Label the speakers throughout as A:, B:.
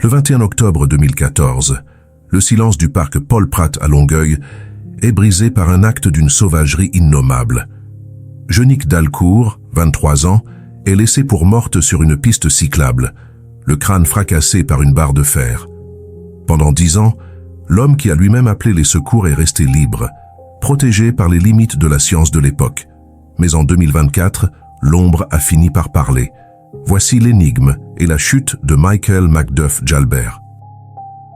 A: Le 21 octobre 2014, le silence du parc Paul Prat à Longueuil est brisé par un acte d'une sauvagerie innommable. Jeunique Dalcourt, 23 ans, est laissée pour morte sur une piste cyclable, le crâne fracassé par une barre de fer. Pendant 10 ans, l'homme qui a lui-même appelé les secours est resté libre, protégé par les limites de la science de l'époque. Mais en 2024, l'ombre a fini par parler. Voici l'énigme et la chute de Michael Macduff Jalbert.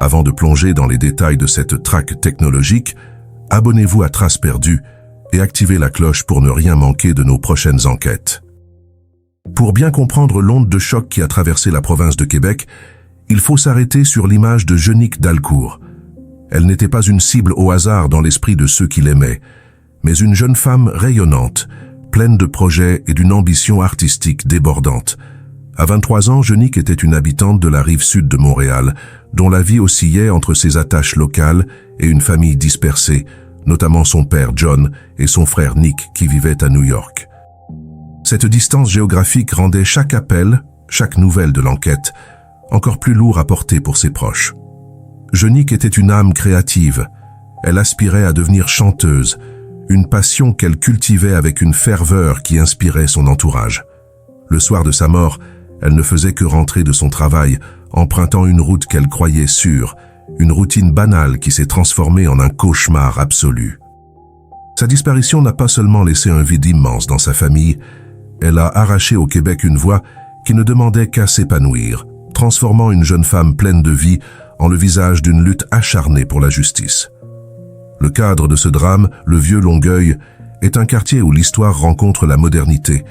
A: Avant de plonger dans les détails de cette traque technologique, abonnez-vous à Traces perdues et activez la cloche pour ne rien manquer de nos prochaines enquêtes. Pour bien comprendre l'onde de choc qui a traversé la province de Québec, il faut s'arrêter sur l'image de Jeunique Dalcourt. Elle n'était pas une cible au hasard dans l'esprit de ceux qui l'aimaient, mais une jeune femme rayonnante, pleine de projets et d'une ambition artistique débordante. À 23 ans, Jeunique était une habitante de la rive sud de Montréal, dont la vie oscillait entre ses attaches locales et une famille dispersée, notamment son père John et son frère Nick qui vivaient à New York. Cette distance géographique rendait chaque appel, chaque nouvelle de l'enquête, encore plus lourd à porter pour ses proches. Jeunique était une âme créative. Elle aspirait à devenir chanteuse, une passion qu'elle cultivait avec une ferveur qui inspirait son entourage. Le soir de sa mort, elle ne faisait que rentrer de son travail, empruntant une route qu'elle croyait sûre, une routine banale qui s'est transformée en un cauchemar absolu. Sa disparition n'a pas seulement laissé un vide immense dans sa famille, elle a arraché au Québec une voix qui ne demandait qu'à s'épanouir, transformant une jeune femme pleine de vie en le visage d'une lutte acharnée pour la justice. Le cadre de ce drame, le vieux Longueuil, est un quartier où l'histoire rencontre la modernité,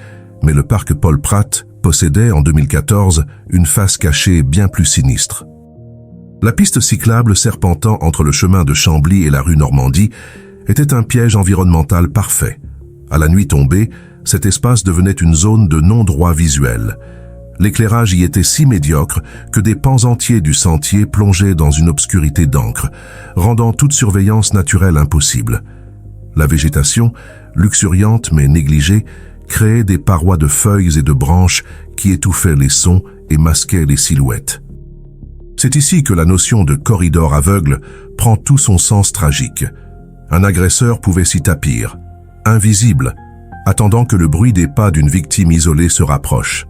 A: mais le parc Paul Prat possédait en 2014 une face cachée bien plus sinistre. La piste cyclable serpentant entre le chemin de Chambly et la rue Normandie était un piège environnemental parfait. À la nuit tombée, cet espace devenait une zone de non-droit visuel. L'éclairage y était si médiocre que des pans entiers du sentier plongeaient dans une obscurité d'encre, rendant toute surveillance naturelle impossible. La végétation, luxuriante mais négligée, créait des parois de feuilles et de branches qui étouffaient les sons et masquaient les silhouettes. C'est ici que la notion de corridor aveugle prend tout son sens tragique. Un agresseur pouvait s'y tapir, invisible, attendant que le bruit des pas d'une victime isolée se rapproche.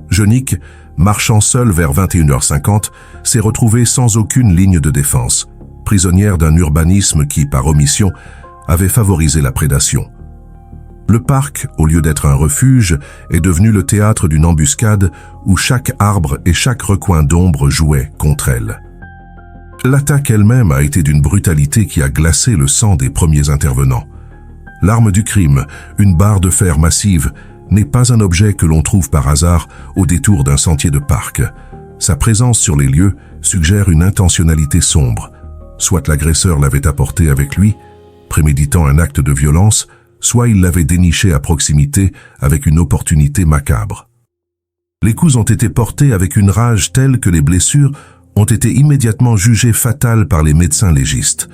A: Jeunique, marchant seule vers 21h50, s'est retrouvée sans aucune ligne de défense, prisonnière d'un urbanisme qui, par omission, avait favorisé la prédation. Le parc, au lieu d'être un refuge, est devenu le théâtre d'une embuscade où chaque arbre et chaque recoin d'ombre jouaient contre elle. L'attaque elle-même a été d'une brutalité qui a glacé le sang des premiers intervenants. L'arme du crime, une barre de fer massive, n'est pas un objet que l'on trouve par hasard au détour d'un sentier de parc. Sa présence sur les lieux suggère une intentionnalité sombre. Soit l'agresseur l'avait apportée avec lui, préméditant un acte de violence, soit il l'avait dénichée à proximité avec une opportunité macabre. Les coups ont été portés avec une rage telle que les blessures ont été immédiatement jugées fatales par les médecins légistes.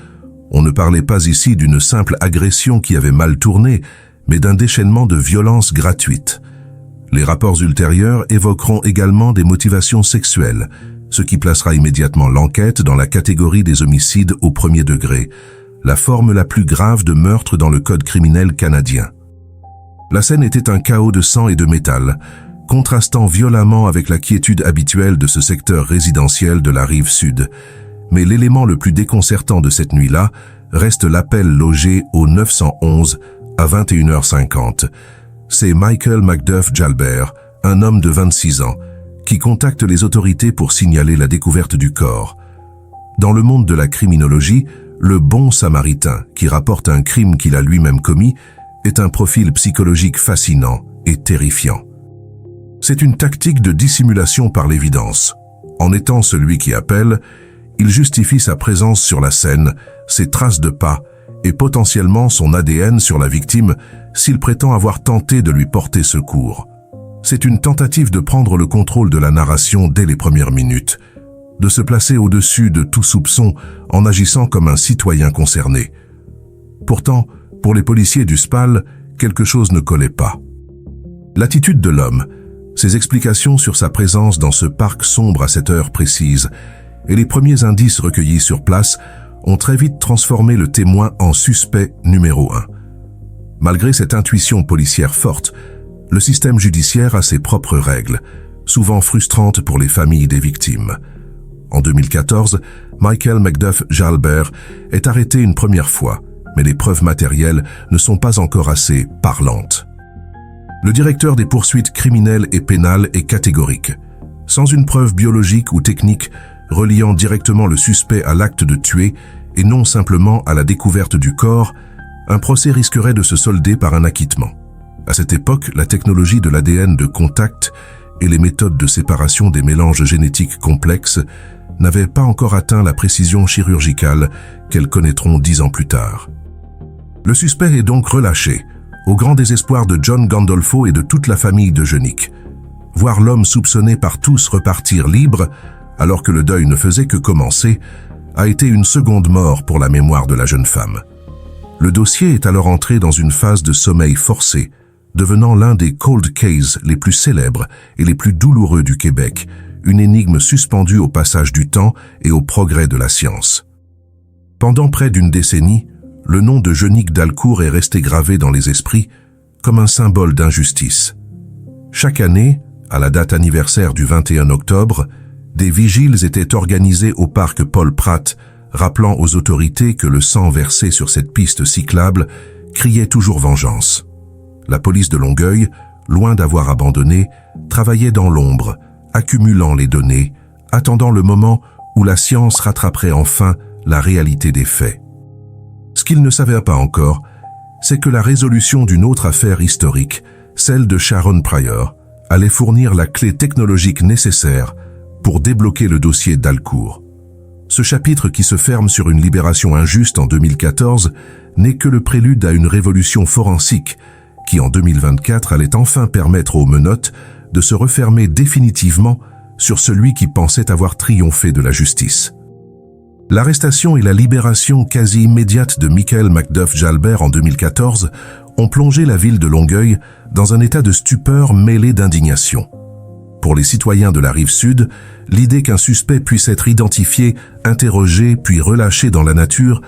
A: On ne parlait pas ici d'une simple agression qui avait mal tourné, mais d'un déchaînement de violence gratuite. Les rapports ultérieurs évoqueront également des motivations sexuelles, ce qui placera immédiatement l'enquête dans la catégorie des homicides au premier degré, la forme la plus grave de meurtre dans le code criminel canadien. La scène était un chaos de sang et de métal, contrastant violemment avec la quiétude habituelle de ce secteur résidentiel de la rive sud. Mais l'élément le plus déconcertant de cette nuit-là reste l'appel logé au 911 à 21h50. C'est Michael Macduff Jalbert, un homme de 26 ans, qui contacte les autorités pour signaler la découverte du corps. Dans le monde de la criminologie, le bon samaritain, qui rapporte un crime qu'il a lui-même commis, est un profil psychologique fascinant et terrifiant. C'est une tactique de dissimulation par l'évidence. En étant celui qui appelle, il justifie sa présence sur la scène, ses traces de pas et potentiellement son ADN sur la victime s'il prétend avoir tenté de lui porter secours. C'est une tentative de prendre le contrôle de la narration dès les premières minutes, de se placer au-dessus de tout soupçon en agissant comme un citoyen concerné. Pourtant, pour les policiers du SPAL, quelque chose ne collait pas. L'attitude de l'homme, ses explications sur sa présence dans ce parc sombre à cette heure précise, et les premiers indices recueillis sur place ont très vite transformé le témoin en suspect numéro 1. Malgré cette intuition policière forte, le système judiciaire a ses propres règles, souvent frustrantes pour les familles des victimes. En 2014, Michael Macduff Jalbert est arrêté une première fois, mais les preuves matérielles ne sont pas encore assez parlantes. Le directeur des poursuites criminelles et pénales est catégorique. Sans une preuve biologique ou technique reliant directement le suspect à l'acte de tuer et non simplement à la découverte du corps, un procès risquerait de se solder par un acquittement. À cette époque, la technologie de l'ADN de contact et les méthodes de séparation des mélanges génétiques complexes n'avaient pas encore atteint la précision chirurgicale qu'elles connaîtront 10 ans plus tard. Le suspect est donc relâché, au grand désespoir de John Gandolfo et de toute la famille de Jeunick. Voir l'homme soupçonné par tous repartir libre, alors que le deuil ne faisait que commencer, a été une seconde mort pour la mémoire de la jeune femme. Le dossier est alors entré dans une phase de sommeil forcé, devenant l'un des cold cases les plus célèbres et les plus douloureux du Québec, une énigme suspendue au passage du temps et au progrès de la science. Pendant près d'une décennie, le nom de Jeunick Dalcour est resté gravé dans les esprits comme un symbole d'injustice. Chaque année, à la date anniversaire du 21 octobre, des vigiles étaient organisés au parc Paul Pratt, rappelant aux autorités que le sang versé sur cette piste cyclable criait toujours vengeance. La police de Longueuil, loin d'avoir abandonné, travaillait dans l'ombre, accumulant les données, attendant le moment où la science rattraperait enfin la réalité des faits. Ce qu'ils ne savaient pas encore, c'est que la résolution d'une autre affaire historique, celle de Sharon Pryor, allait fournir la clé technologique nécessaire pour débloquer le dossier Dalcour. Ce chapitre qui se ferme sur une libération injuste en 2014 n'est que le prélude à une révolution forensique qui, en 2024, allait enfin permettre aux menottes de se refermer définitivement sur celui qui pensait avoir triomphé de la justice. L'arrestation et la libération quasi immédiate de Michael Macduff Jalbert en 2014 ont plongé la ville de Longueuil dans un état de stupeur mêlé d'indignation. Pour les citoyens de la Rive-Sud, l'idée qu'un suspect puisse être identifié, interrogé puis relâché dans la nature,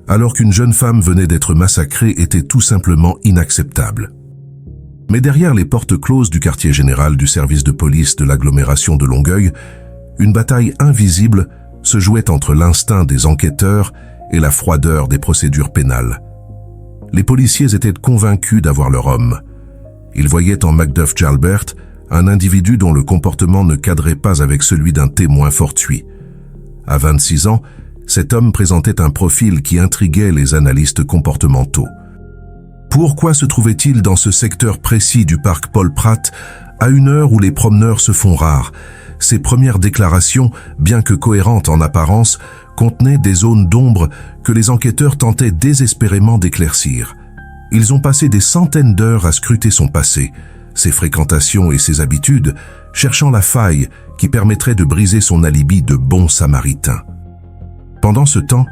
A: alors qu'une jeune femme venait d'être massacrée, était tout simplement inacceptable. Mais derrière les portes closes du quartier général du service de police de l'agglomération de Longueuil, une bataille invisible se jouait entre l'instinct des enquêteurs et la froideur des procédures pénales. Les policiers étaient convaincus d'avoir leur homme. Ils voyaient en Macduff Jalbert un individu dont le comportement ne cadrait pas avec celui d'un témoin fortuit. À 26 ans, cet homme présentait un profil qui intriguait les analystes comportementaux. Pourquoi se trouvait-il dans ce secteur précis du parc Paul Pratt, à une heure où les promeneurs se font rares? Ses premières déclarations, bien que cohérentes en apparence, contenaient des zones d'ombre que les enquêteurs tentaient désespérément d'éclaircir. Ils ont passé des centaines d'heures à scruter son passé, ses fréquentations et ses habitudes, cherchant la faille qui permettrait de briser son alibi de bon samaritain. Pendant ce temps,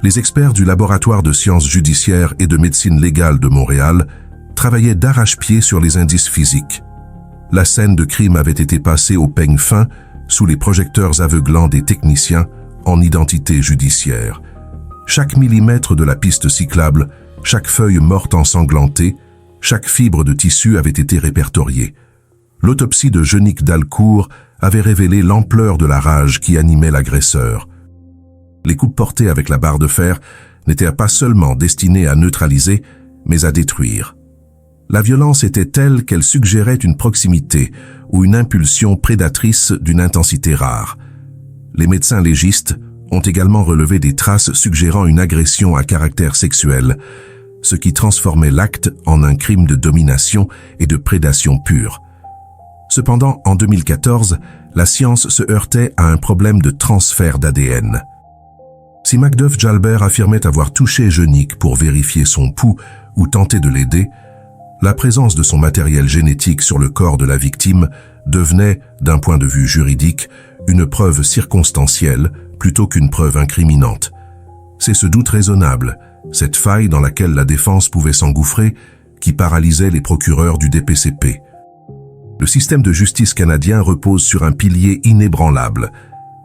A: les experts du laboratoire de sciences judiciaires et de médecine légale de Montréal travaillaient d'arrache-pied sur les indices physiques. La scène de crime avait été passée au peigne fin sous les projecteurs aveuglants des techniciens en identité judiciaire. Chaque millimètre de la piste cyclable, chaque feuille morte ensanglantée, chaque fibre de tissu avait été répertoriée. L'autopsie de Jeunick Dalcour avait révélé l'ampleur de la rage qui animait l'agresseur. Les coups portés avec la barre de fer n'étaient pas seulement destinés à neutraliser, mais à détruire. La violence était telle qu'elle suggérait une proximité ou une impulsion prédatrice d'une intensité rare. Les médecins légistes ont également relevé des traces suggérant une agression à caractère sexuel, ce qui transformait l'acte en un crime de domination et de prédation pure. Cependant, en 2014, la science se heurtait à un problème de transfert d'ADN. Si Macduff Jalbert affirmait avoir touché Jeunick pour vérifier son pouls ou tenter de l'aider, la présence de son matériel génétique sur le corps de la victime devenait, d'un point de vue juridique, une preuve circonstancielle plutôt qu'une preuve incriminante. C'est ce doute raisonnable, cette faille dans laquelle la défense pouvait s'engouffrer, qui paralysait les procureurs du DPCP. Le système de justice canadien repose sur un pilier inébranlable,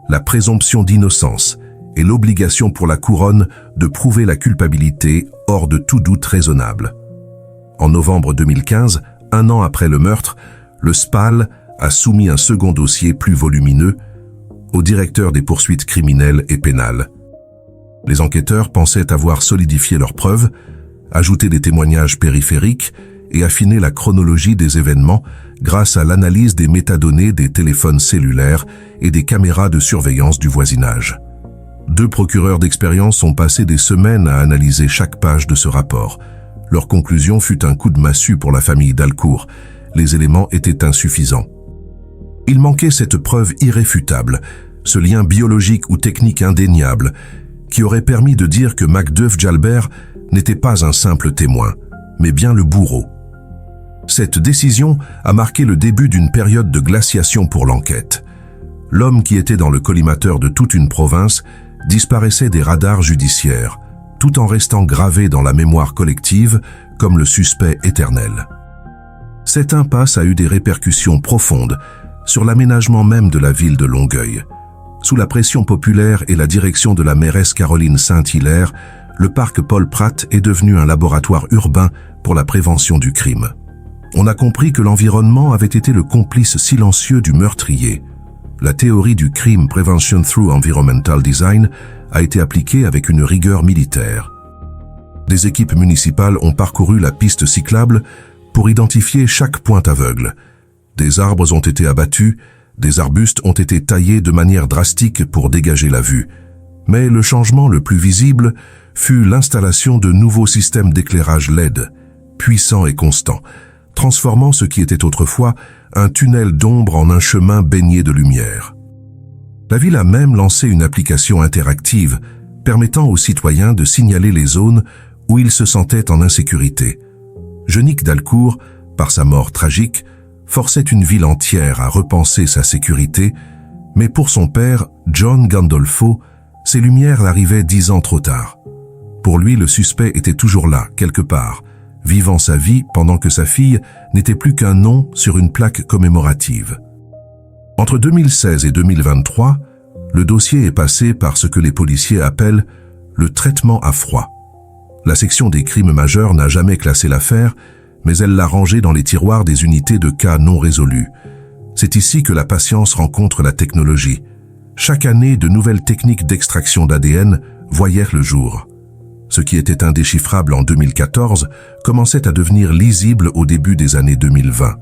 A: la présomption d'innocence et l'obligation pour la couronne de prouver la culpabilité hors de tout doute raisonnable. En novembre 2015, un an après le meurtre, le SPAL a soumis un second dossier plus volumineux au directeur des poursuites criminelles et pénales. Les enquêteurs pensaient avoir solidifié leurs preuves, ajouté des témoignages périphériques et affiné la chronologie des événements grâce à l'analyse des métadonnées des téléphones cellulaires et des caméras de surveillance du voisinage. 2 procureurs d'expérience ont passé des semaines à analyser chaque page de ce rapport. Leur conclusion fut un coup de massue pour la famille Dalcour. Les éléments étaient insuffisants. Il manquait cette preuve irréfutable, ce lien biologique ou technique indéniable, qui aurait permis de dire que Macduff Jalbert n'était pas un simple témoin, mais bien le bourreau. Cette décision a marqué le début d'une période de glaciation pour l'enquête. L'homme qui était dans le collimateur de toute une province disparaissait des radars judiciaires, tout en restant gravé dans la mémoire collective comme le suspect éternel. Cette impasse a eu des répercussions profondes sur l'aménagement même de la ville de Longueuil. Sous la pression populaire et la direction de la mairesse Caroline Saint-Hilaire, le parc Paul Pratt est devenu un laboratoire urbain pour la prévention du crime. On a compris que l'environnement avait été le complice silencieux du meurtrier. La théorie du Crime Prevention through Environmental Design a été appliquée avec une rigueur militaire. Des équipes municipales ont parcouru la piste cyclable pour identifier chaque point aveugle. Des arbres ont été abattus, des arbustes ont été taillés de manière drastique pour dégager la vue. Mais le changement le plus visible fut l'installation de nouveaux systèmes d'éclairage LED, puissants et constants, transformant ce qui était autrefois un tunnel d'ombre en un chemin baigné de lumière. La ville a même lancé une application interactive permettant aux citoyens de signaler les zones où ils se sentaient en insécurité. Jeunique Dalcour, par sa mort tragique, forçait une ville entière à repenser sa sécurité, mais pour son père, John Gandolfo, ces lumières arrivaient 10 ans trop tard. Pour lui, le suspect était toujours là, quelque part, vivant sa vie pendant que sa fille n'était plus qu'un nom sur une plaque commémorative. Entre 2016 et 2023, le dossier est passé par ce que les policiers appellent le traitement à froid. La section des crimes majeurs n'a jamais classé l'affaire, mais elle l'a rangée dans les tiroirs des unités de cas non résolus. C'est ici que la patience rencontre la technologie. Chaque année, de nouvelles techniques d'extraction d'ADN voyaient le jour. Ce qui était indéchiffrable en 2014 commençait à devenir lisible au début des années 2020.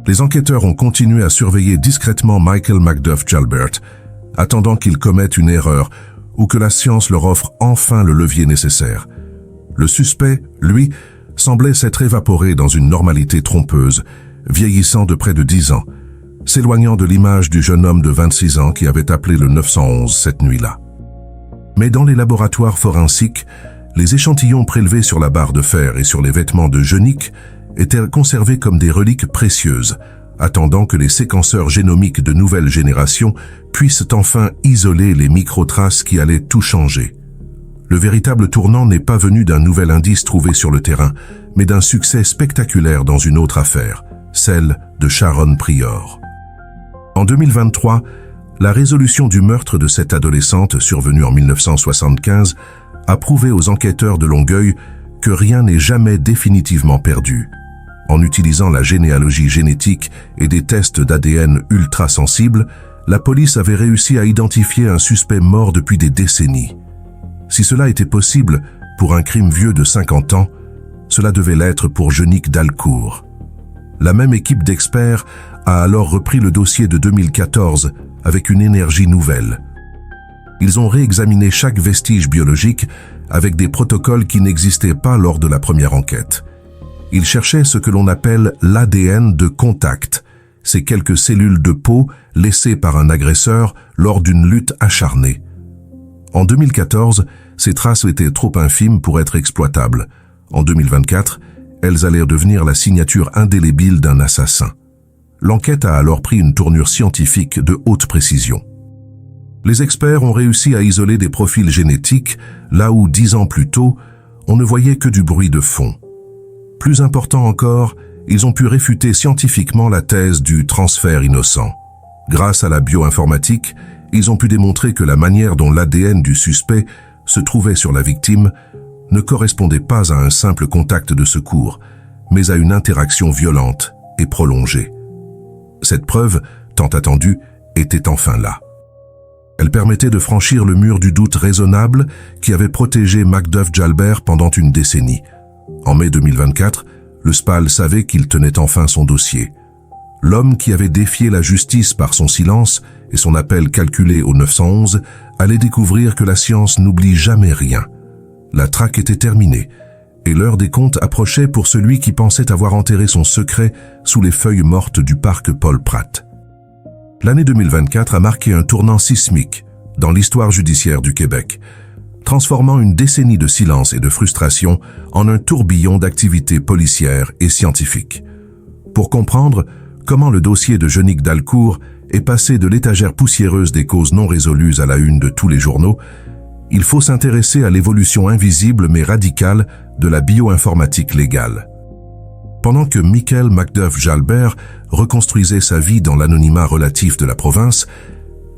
A: Les enquêteurs ont continué à surveiller discrètement Michael Macduff Jalbert, attendant qu'il commette une erreur ou que la science leur offre enfin le levier nécessaire. Le suspect, lui, semblait s'être évaporé dans une normalité trompeuse, vieillissant de près de 10 ans, s'éloignant de l'image du jeune homme de 26 ans qui avait appelé le 911 cette nuit-là. Mais dans les laboratoires forensiques, les échantillons prélevés sur la barre de fer et sur les vêtements de Jeunique étaient conservés comme des reliques précieuses, attendant que les séquenceurs génomiques de nouvelle génération puissent enfin isoler les microtraces qui allaient tout changer. Le véritable tournant n'est pas venu d'un nouvel indice trouvé sur le terrain, mais d'un succès spectaculaire dans une autre affaire, celle de Sharon Prior. En 2023, la résolution du meurtre de cette adolescente survenue en 1975 a prouvé aux enquêteurs de Longueuil que rien n'est jamais définitivement perdu. En utilisant la généalogie génétique et des tests d'ADN ultra sensibles, la police avait réussi à identifier un suspect mort depuis des décennies. Si cela était possible pour un crime vieux de 50 ans, cela devait l'être pour Jeunique Dalcour. La même équipe d'experts a alors repris le dossier de 2014 avec une énergie nouvelle. Ils ont réexaminé chaque vestige biologique avec des protocoles qui n'existaient pas lors de la première enquête. Ils cherchaient ce que l'on appelle l'ADN de contact, ces quelques cellules de peau laissées par un agresseur lors d'une lutte acharnée. En 2014, ces traces étaient trop infimes pour être exploitables. En 2024, elles allaient devenir la signature indélébile d'un assassin. L'enquête a alors pris une tournure scientifique de haute précision. Les experts ont réussi à isoler des profils génétiques, là où 10 ans plus tôt, on ne voyait que du bruit de fond. Plus important encore, ils ont pu réfuter scientifiquement la thèse du transfert innocent. Grâce à la bioinformatique ils ont pu démontrer que la manière dont l'ADN du suspect se trouvait sur la victime ne correspondait pas à un simple contact de secours, mais à une interaction violente et prolongée. Cette preuve, tant attendue, était enfin là. Elle permettait de franchir le mur du doute raisonnable qui avait protégé Macduff Jalbert pendant une décennie. En mai 2024, le SPAL savait qu'il tenait enfin son dossier. L'homme qui avait défié la justice par son silence et son appel calculé au 911 allait découvrir que la science n'oublie jamais rien. La traque était terminée et l'heure des comptes approchait pour celui qui pensait avoir enterré son secret sous les feuilles mortes du parc Paul Pratt. L'année 2024 a marqué un tournant sismique dans l'histoire judiciaire du Québec, transformant une décennie de silence et de frustration en un tourbillon d'activités policières et scientifiques. Pour comprendre comment le dossier de Jeunic Dalcour est passé de l'étagère poussiéreuse des causes non résolues à la une de tous les journaux, il faut s'intéresser à l'évolution invisible mais radicale de la bioinformatique légale. Pendant que Michael Macduff Jalbert reconstruisait sa vie dans l'anonymat relatif de la province,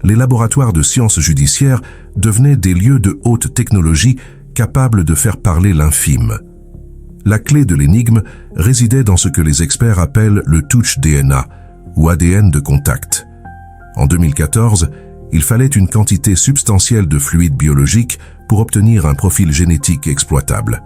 A: les laboratoires de sciences judiciaires devenaient des lieux de haute technologie capables de faire parler l'infime. La clé de l'énigme résidait dans ce que les experts appellent le touch DNA, ou ADN de contact. En 2014, il fallait une quantité substantielle de fluide biologique pour obtenir un profil génétique exploitable.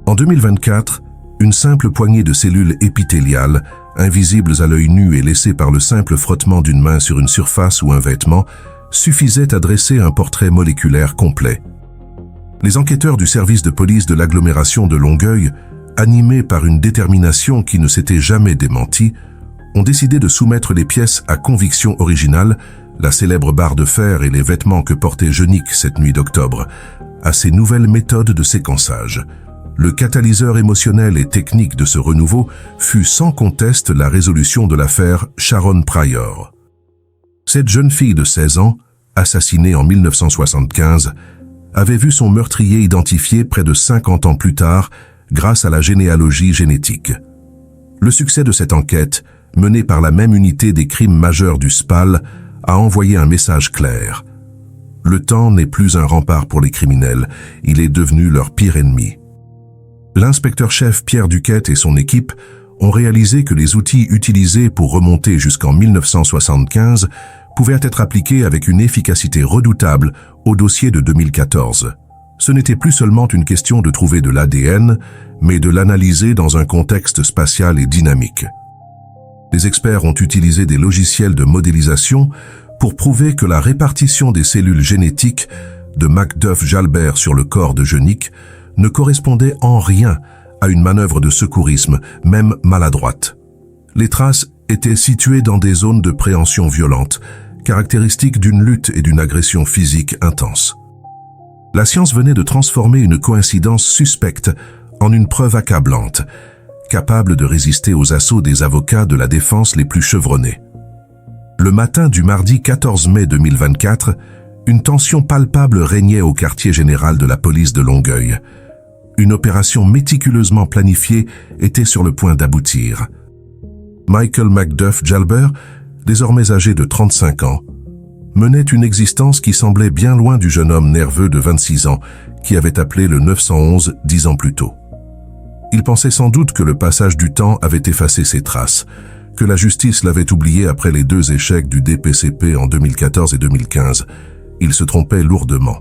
A: En 2024, une simple poignée de cellules épithéliales, invisibles à l'œil nu et laissées par le simple frottement d'une main sur une surface ou un vêtement, suffisait à dresser un portrait moléculaire complet. Les enquêteurs du service de police de l'agglomération de Longueuil, animés par une détermination qui ne s'était jamais démentie, ont décidé de soumettre les pièces à conviction originale, la célèbre barre de fer et les vêtements que portait Jeunic cette nuit d'octobre, à ces nouvelles méthodes de séquençage. Le catalyseur émotionnel et technique de ce renouveau fut sans conteste la résolution de l'affaire Sharon Pryor. Cette jeune fille de 16 ans, assassinée en 1975, avait vu son meurtrier identifié près de 50 ans plus tard grâce à la généalogie génétique. Le succès de cette enquête, menée par la même unité des crimes majeurs du SPAL, a envoyé un message clair. Le temps n'est plus un rempart pour les criminels, il est devenu leur pire ennemi. L'inspecteur-chef Pierre Duquette et son équipe ont réalisé que les outils utilisés pour remonter jusqu'en 1975 pouvaient être appliqués avec une efficacité redoutable au dossier de 2014. Ce n'était plus seulement une question de trouver de l'ADN, mais de l'analyser dans un contexte spatial et dynamique. Les experts ont utilisé des logiciels de modélisation pour prouver que la répartition des cellules génétiques de Macduff Jalbert sur le corps de Jeunic ne correspondait en rien à une manœuvre de secourisme, même maladroite. Les traces étaient situées dans des zones de préhension violente, caractéristiques d'une lutte et d'une agression physique intense. La science venait de transformer une coïncidence suspecte en une preuve accablante, capable de résister aux assauts des avocats de la défense les plus chevronnés. Le matin du mardi 14 mai 2024, une tension palpable régnait au quartier général de la police de Longueuil. Une opération méticuleusement planifiée était sur le point d'aboutir. Michael Macduff Jalbert, désormais âgé de 35 ans, menait une existence qui semblait bien loin du jeune homme nerveux de 26 ans qui avait appelé le 911 10 ans plus tôt. Il pensait sans doute que le passage du temps avait effacé ses traces, que la justice l'avait oublié après les 2 échecs du DPCP en 2014 et 2015. Il se trompait lourdement.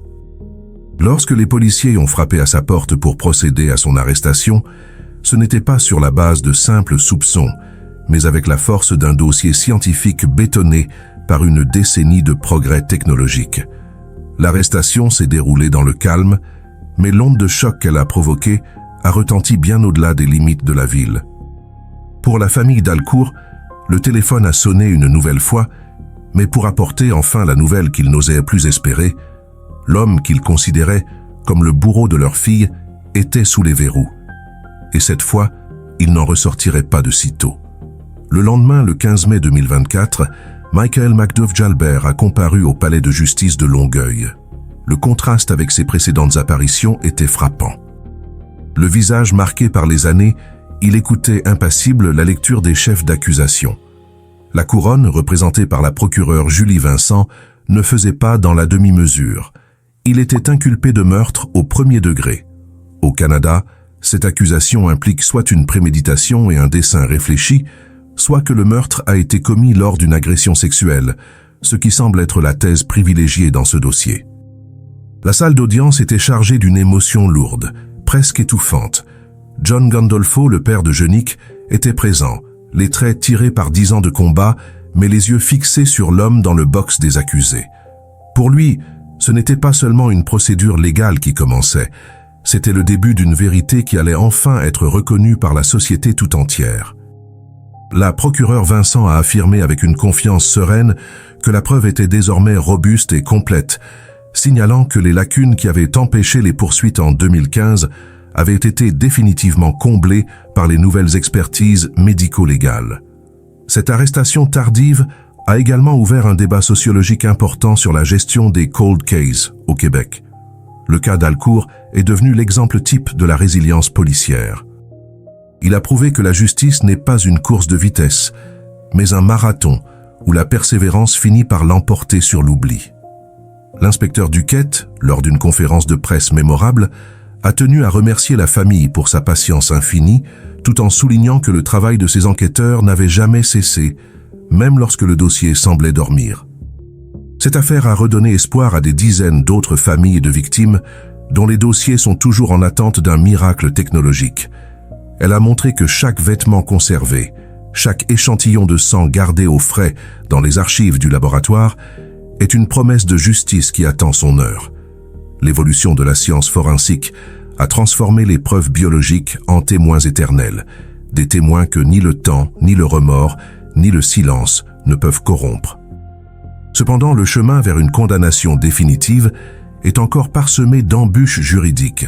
A: Lorsque les policiers ont frappé à sa porte pour procéder à son arrestation, ce n'était pas sur la base de simples soupçons, mais avec la force d'un dossier scientifique bétonné par une décennie de progrès technologiques. L'arrestation s'est déroulée dans le calme, mais l'onde de choc qu'elle a provoquée a retenti bien au-delà des limites de la ville. Pour la famille Dalcour, le téléphone a sonné une nouvelle fois, mais pour apporter enfin la nouvelle qu'ils n'osaient plus espérer, l'homme qu'ils considéraient comme le bourreau de leur fille était sous les verrous. Et cette fois, il n'en ressortirait pas de sitôt. Le lendemain, le 15 mai 2024, Michael Macduff Jalbert a comparu au palais de justice de Longueuil. Le contraste avec ses précédentes apparitions était frappant. Le visage marqué par les années, il écoutait impassible la lecture des chefs d'accusation. La couronne, représentée par la procureure Julie Vincent, ne faisait pas dans la demi-mesure. Il était inculpé de meurtre au premier degré. Au Canada, cette accusation implique soit une préméditation et un dessein réfléchi, soit que le meurtre a été commis lors d'une agression sexuelle, ce qui semble être la thèse privilégiée dans ce dossier. La salle d'audience était chargée d'une émotion lourde, presque étouffante. John Gandolfo, le père de Jeunick, était présent, les traits tirés par 10 ans de combat, mais les yeux fixés sur l'homme dans le box des accusés. Pour lui, ce n'était pas seulement une procédure légale qui commençait, c'était le début d'une vérité qui allait enfin être reconnue par la société tout entière. La procureure Vincent a affirmé avec une confiance sereine que la preuve était désormais robuste et complète, signalant que les lacunes qui avaient empêché les poursuites en 2015 avaient été définitivement comblées par les nouvelles expertises médico-légales. Cette arrestation tardive a également ouvert un débat sociologique important sur la gestion des cold cases au Québec. Le cas d'Alcourt est devenu l'exemple type de la résilience policière. Il a prouvé que la justice n'est pas une course de vitesse, mais un marathon où la persévérance finit par l'emporter sur l'oubli. L'inspecteur Duquette, lors d'une conférence de presse mémorable, a tenu à remercier la famille pour sa patience infinie, tout en soulignant que le travail de ses enquêteurs n'avait jamais cessé, même lorsque le dossier semblait dormir. Cette affaire a redonné espoir à des dizaines d'autres familles de victimes dont les dossiers sont toujours en attente d'un miracle technologique. Elle a montré que chaque vêtement conservé, chaque échantillon de sang gardé au frais dans les archives du laboratoire est une promesse de justice qui attend son heure. L'évolution de la science forensique a transformé les preuves biologiques en témoins éternels, des témoins que ni le temps, ni le remords, ni le silence ne peuvent corrompre. Cependant, le chemin vers une condamnation définitive est encore parsemé d'embûches juridiques.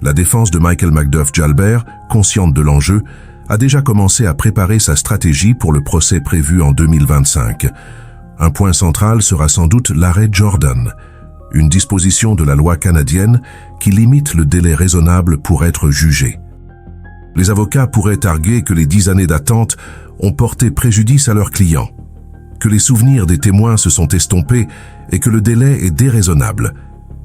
A: La défense de Michael Macduff Jalbert, consciente de l'enjeu, a déjà commencé à préparer sa stratégie pour le procès prévu en 2025. Un point central sera sans doute l'arrêt Jordan, une disposition de la loi canadienne qui limite le délai raisonnable pour être jugé. Les avocats pourraient arguer que les 10 années d'attente ont porté préjudice à leurs clients, que les souvenirs des témoins se sont estompés et que le délai est déraisonnable.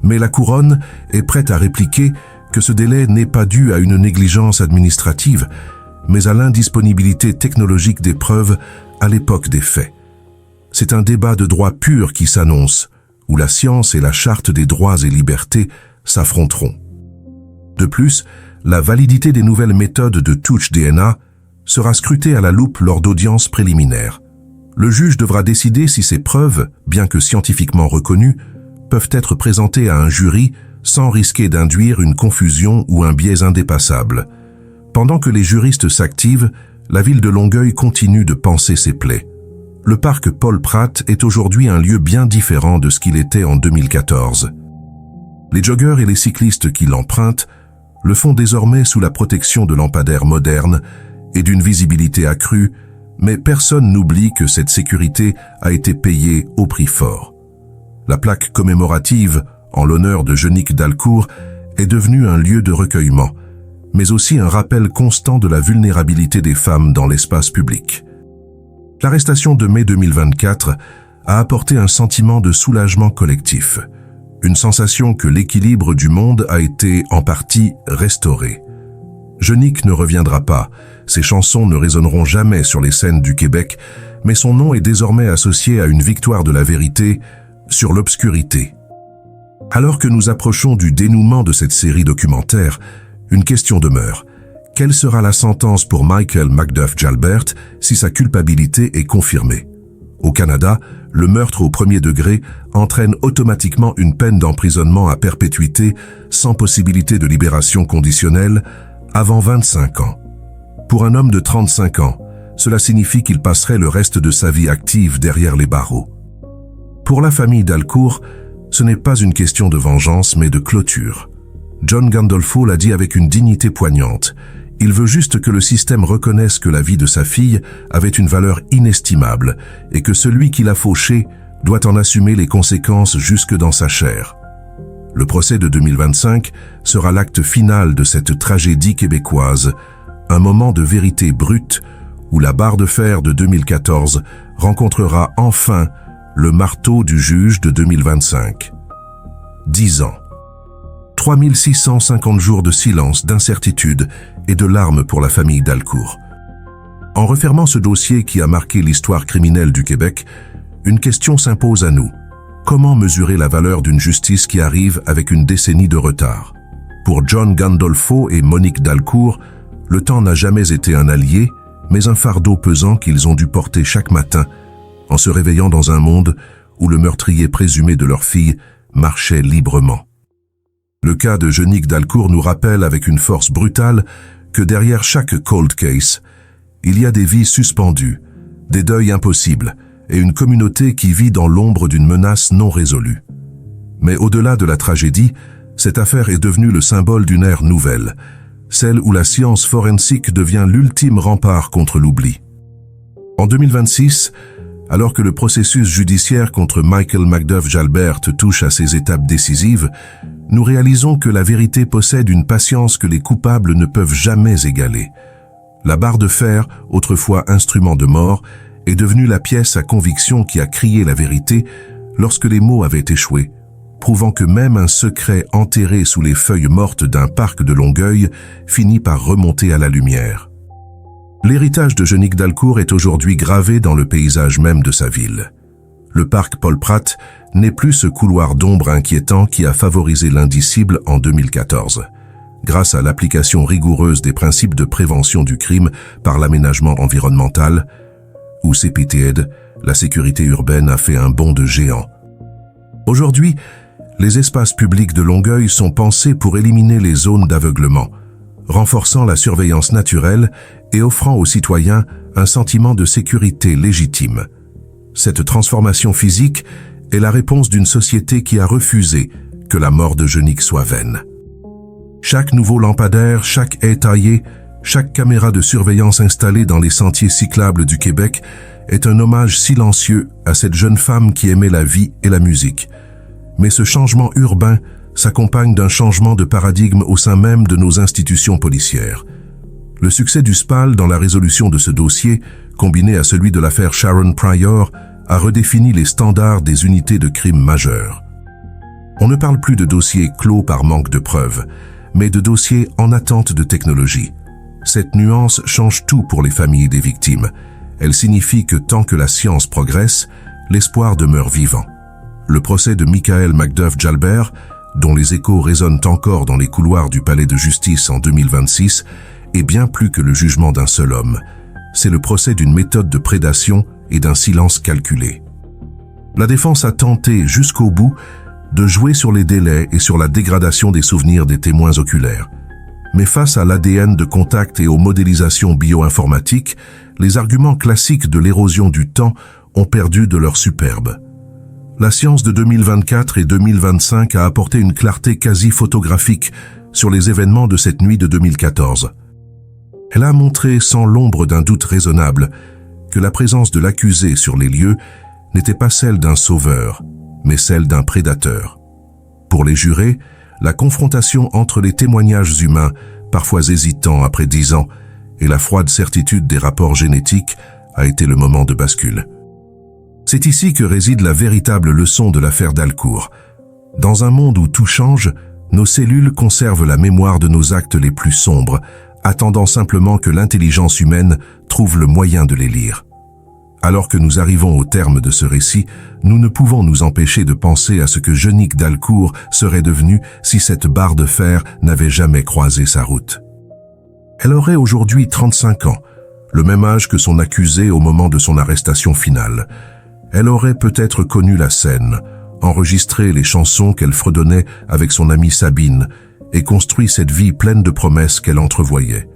A: Mais la couronne est prête à répliquer que ce délai n'est pas dû à une négligence administrative, mais à l'indisponibilité technologique des preuves à l'époque des faits. C'est un débat de droit pur qui s'annonce, où la science et la charte des droits et libertés s'affronteront. De plus, la validité des nouvelles méthodes de touch DNA sera scrutée à la loupe lors d'audiences préliminaires. Le juge devra décider si ces preuves, bien que scientifiquement reconnues, peuvent être présentées à un jury sans risquer d'induire une confusion ou un biais indépassable. Pendant que les juristes s'activent, la ville de Longueuil continue de panser ses plaies. Le parc Paul Pratt est aujourd'hui un lieu bien différent de ce qu'il était en 2014. Les joggeurs et les cyclistes qui l'empruntent le font désormais sous la protection de lampadaires modernes et d'une visibilité accrue, mais personne n'oublie que cette sécurité a été payée au prix fort. La plaque commémorative en l'honneur de Jeunick d'Alcourt est devenue un lieu de recueillement, mais aussi un rappel constant de la vulnérabilité des femmes dans l'espace public. L'arrestation de mai 2024 a apporté un sentiment de soulagement collectif, une sensation que l'équilibre du monde a été en partie restauré. Jeunick ne reviendra pas, ses chansons ne résonneront jamais sur les scènes du Québec, mais son nom est désormais associé à une victoire de la vérité sur l'obscurité. Alors que nous approchons du dénouement de cette série documentaire, une question demeure. Quelle sera la sentence pour Michael Macduff Jalbert si sa culpabilité est confirmée? Au Canada, le meurtre au premier degré entraîne automatiquement une peine d'emprisonnement à perpétuité sans possibilité de libération conditionnelle avant 25 ans. Pour un homme de 35 ans, cela signifie qu'il passerait le reste de sa vie active derrière les barreaux. Pour la famille d'Alcourt, ce n'est pas une question de vengeance mais de clôture. John Gandolfo l'a dit avec une dignité poignante. Il veut juste que le système reconnaisse que la vie de sa fille avait une valeur inestimable et que celui qui l'a fauchée doit en assumer les conséquences jusque dans sa chair. Le procès de 2025 sera l'acte final de cette tragédie québécoise, un moment de vérité brute où la barre de fer de 2014 rencontrera enfin le marteau du juge de 2025. 10 ans. 3650 jours de silence, d'incertitude et de larmes pour la famille Dalcour. En refermant ce dossier qui a marqué l'histoire criminelle du Québec, une question s'impose à nous. Comment mesurer la valeur d'une justice qui arrive avec une décennie de retard? Pour John Gandolfo et Monique Dalcour, le temps n'a jamais été un allié, mais un fardeau pesant qu'ils ont dû porter chaque matin en se réveillant dans un monde où le meurtrier présumé de leur fille marchait librement. Le cas de Jeunique Dalcour nous rappelle avec une force brutale que derrière chaque cold case, il y a des vies suspendues, des deuils impossibles et une communauté qui vit dans l'ombre d'une menace non résolue. Mais au-delà de la tragédie, cette affaire est devenue le symbole d'une ère nouvelle, celle où la science forensique devient l'ultime rempart contre l'oubli. En 2026, alors que le processus judiciaire contre Michael Macduff Jalbert touche à ses étapes décisives, nous réalisons que la vérité possède une patience que les coupables ne peuvent jamais égaler. La barre de fer, autrefois instrument de mort, est devenue la pièce à conviction qui a crié la vérité lorsque les mots avaient échoué, prouvant que même un secret enterré sous les feuilles mortes d'un parc de Longueuil finit par remonter à la lumière. L'héritage de Jeunique Dalcour est aujourd'hui gravé dans le paysage même de sa ville. Le parc Paul Pratt n'est plus ce couloir d'ombre inquiétant qui a favorisé l'indicible en 2014. Grâce à l'application rigoureuse des principes de prévention du crime par l'aménagement environnemental, ou CPTED, la sécurité urbaine a fait un bond de géant. Aujourd'hui, les espaces publics de Longueuil sont pensés pour éliminer les zones d'aveuglement, renforçant la surveillance naturelle et offrant aux citoyens un sentiment de sécurité légitime. Cette transformation physique est la réponse d'une société qui a refusé que la mort de Jeunique soit vaine. Chaque nouveau lampadaire, chaque haie taillée, chaque caméra de surveillance installée dans les sentiers cyclables du Québec est un hommage silencieux à cette jeune femme qui aimait la vie et la musique. Mais ce changement urbain s'accompagne d'un changement de paradigme au sein même de nos institutions policières. Le succès du SPAL dans la résolution de ce dossier, combiné à celui de l'affaire Sharon Pryor, a redéfini les standards des unités de crime majeurs. On ne parle plus de dossiers clos par manque de preuves, mais de dossiers en attente de technologie. Cette nuance change tout pour les familles des victimes. Elle signifie que tant que la science progresse, l'espoir demeure vivant. Le procès de Michael Macduff Jalbert, dont les échos résonnent encore dans les couloirs du palais de justice en 2026, est bien plus que le jugement d'un seul homme. C'est le procès d'une méthode de prédation et d'un silence calculé. La défense a tenté jusqu'au bout de jouer sur les délais et sur la dégradation des souvenirs des témoins oculaires. Mais face à l'ADN de contact et aux modélisations bioinformatiques, les arguments classiques de l'érosion du temps ont perdu de leur superbe. La science de 2024 et 2025 a apporté une clarté quasi photographique sur les événements de cette nuit de 2014. Elle a montré sans l'ombre d'un doute raisonnable que la présence de l'accusé sur les lieux n'était pas celle d'un sauveur, mais celle d'un prédateur. Pour les jurés, la confrontation entre les témoignages humains, parfois hésitants après 10 ans, et la froide certitude des rapports génétiques a été le moment de bascule. C'est ici que réside la véritable leçon de l'affaire Dalcour. Dans un monde où tout change, nos cellules conservent la mémoire de nos actes les plus sombres, attendant simplement que l'intelligence humaine trouve le moyen de les lire. Alors que nous arrivons au terme de ce récit, nous ne pouvons nous empêcher de penser à ce que Jeunique Dalcour serait devenue si cette barre de fer n'avait jamais croisé sa route. Elle aurait aujourd'hui 35 ans, le même âge que son accusé au moment de son arrestation finale. Elle aurait peut-être connu la scène, enregistré les chansons qu'elle fredonnait avec son amie Sabine et construit cette vie pleine de promesses qu'elle entrevoyait.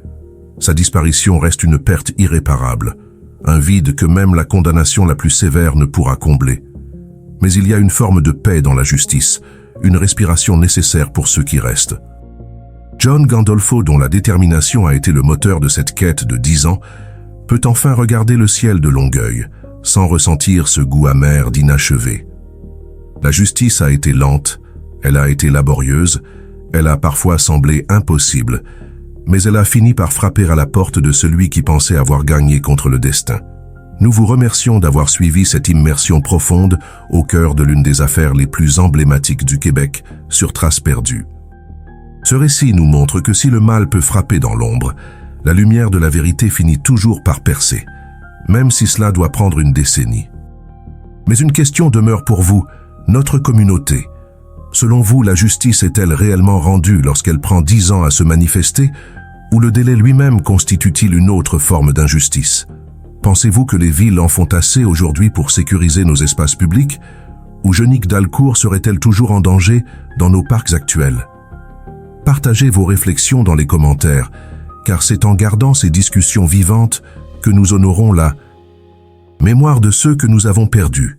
A: Sa disparition reste une perte irréparable, un vide que même la condamnation la plus sévère ne pourra combler. Mais il y a une forme de paix dans la justice, une respiration nécessaire pour ceux qui restent. John Gandolfo, dont la détermination a été le moteur de cette quête de 10 ans, peut enfin regarder le ciel de Longueuil, sans ressentir ce goût amer d'inachevé. La justice a été lente, elle a été laborieuse, elle a parfois semblé impossible, mais elle a fini par frapper à la porte de celui qui pensait avoir gagné contre le destin. Nous vous remercions d'avoir suivi cette immersion profonde au cœur de l'une des affaires les plus emblématiques du Québec, sur Traces perdues. Ce récit nous montre que si le mal peut frapper dans l'ombre, la lumière de la vérité finit toujours par percer, même si cela doit prendre une décennie. Mais une question demeure pour vous, notre communauté. Selon vous, la justice est-elle réellement rendue lorsqu'elle prend 10 ans à se manifester, ou le délai lui-même constitue-t-il une autre forme d'injustice? Pensez-vous que les villes en font assez aujourd'hui pour sécuriser nos espaces publics, ou Jeunique d'Alcourt serait-elle toujours en danger dans nos parcs actuels? Partagez vos réflexions dans les commentaires, car c'est en gardant ces discussions vivantes que nous honorons la mémoire de ceux que nous avons perdus.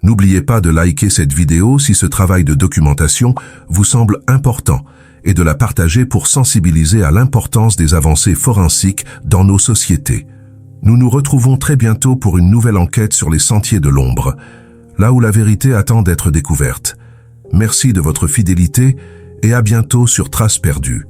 A: N'oubliez pas de liker cette vidéo si ce travail de documentation vous semble important et de la partager pour sensibiliser à l'importance des avancées forensiques dans nos sociétés. Nous nous retrouvons très bientôt pour une nouvelle enquête sur les sentiers de l'ombre, là où la vérité attend d'être découverte. Merci de votre fidélité et à bientôt sur Traces perdues.